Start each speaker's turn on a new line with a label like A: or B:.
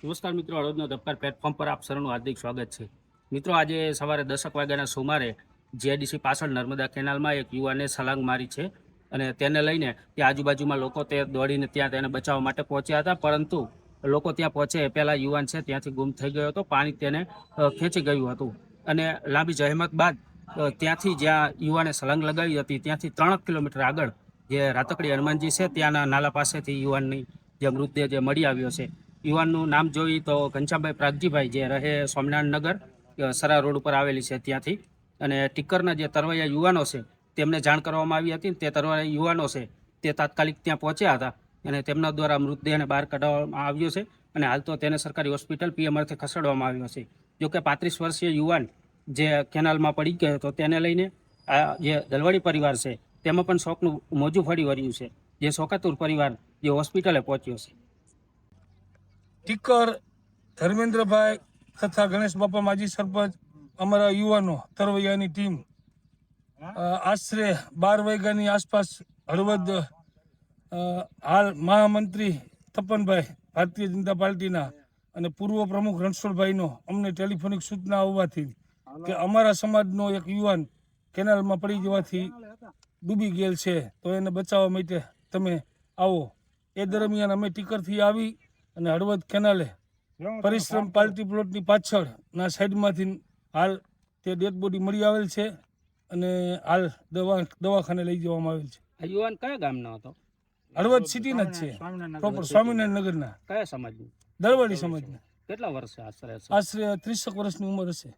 A: નમસ્કાર મિત્રો, હળવદનો ધબકાર પ્લેટફોર્મ પર આપ સૌનું હાર્દિક સ્વાગત છે. મિત્રો, આજે સવારે 10 વાગ્યાના સુમારે જીઆઈડીસી પાછળ નર્મદા કેનાલમાં એક યુવાને છલાંગ મારી છે અને તેને લઈને ત્યાં આજુબાજુમાં લોકો તે દોડીને ત્યાં તેને બચાવવા માટે પહોંચ્યા હતા, પરંતુ લોકો ત્યાં પહોંચે એ પહેલાં યુવાન છે ત્યાંથી ગુમ થઈ ગયો હતો. પાણી તેને ખેંચી ગયું હતું અને લાંબી જહેમત બાદ ત્યાંથી જ્યાં યુવાને છલાંગ લગાવી હતી ત્યાંથી 3 કિલોમીટર આગળ જે રાતકડી હનુમાનજી છે ત્યાંના નાલા પાસેથી યુવાનની જે મૃતદેહ જે મળી આવ્યો છે. યુવાનનું નામ જોઈએ તો ઘનશ્યામભાઈ પ્રાગજીભાઈ, જે રહે સ્વામિનારાયણ નગર સરા રોડ ઉપર આવેલી છે ત્યાંથી. અને ટીકરના જે તરવૈયા યુવાનો છે તેમને જાણ કરવામાં આવી હતી. તે તરવૈયા યુવાનો છે તે તાત્કાલિક ત્યાં પહોંચ્યા હતા અને તેમના દ્વારા મૃતદેહને બહાર કાઢવામાં આવ્યો છે અને હાલ તો તેને સરકારી હોસ્પિટલ પીએમ અર્થે ખસેડવામાં આવ્યો છે. જોકે 35 વર્ષીય યુવાન જે કેનાલમાં પડી ગયો હતો તેને લઈને આ જે દલવાડી પરિવાર છે તેમાં પણ શોકનું મોજું ફરી વળ્યું છે. જે શોકાતુર પરિવાર જે હોસ્પિટલે પહોંચ્યો છે.
B: ટીકર ધર્મેન્દ્રભાઈ તથા ગણેશ બાપા માજી સરપંચ, અમારા યુવાનો તરવૈયાની ટીમ આશરે 12 વાગ્યાની આસપાસ હળવદ હાલ મહામંત્રી તપનભાઈ ભારતીય જનતા પાર્ટીના અને પૂર્વ પ્રમુખ રણછોડભાઈનો અમને ટેલિફોનિક સૂચના આવવાથી કે અમારા સમાજનો એક યુવાન કેનાલમાં પડી જવાથી ડૂબી ગયેલ છે, તો એને બચાવવા માટે તમે આવો. એ દરમિયાન અમે ટીકરથી આવી અને હળવદ કેનાલે પરિશ્રમ પાર્ટી પ્લોટની પાછળના સાઈડમાંથી હાલ તે ડેડ બોડી મળી આવેલ છે અને હાલ દવાખાને લઈ જવામાં આવેલ છે.
A: આ યુવાન કયા ગામનો હતો?
B: હળવદ સિટીના જ છે, પ્રોપર સ્વામિનારાયણ નગરના.
A: કયા સમાજનું?
B: દળવાડી સમાજના.
A: કેટલા વર્ષ આશરે?
B: આશરે 30 વર્ષની ઉંમર હશે.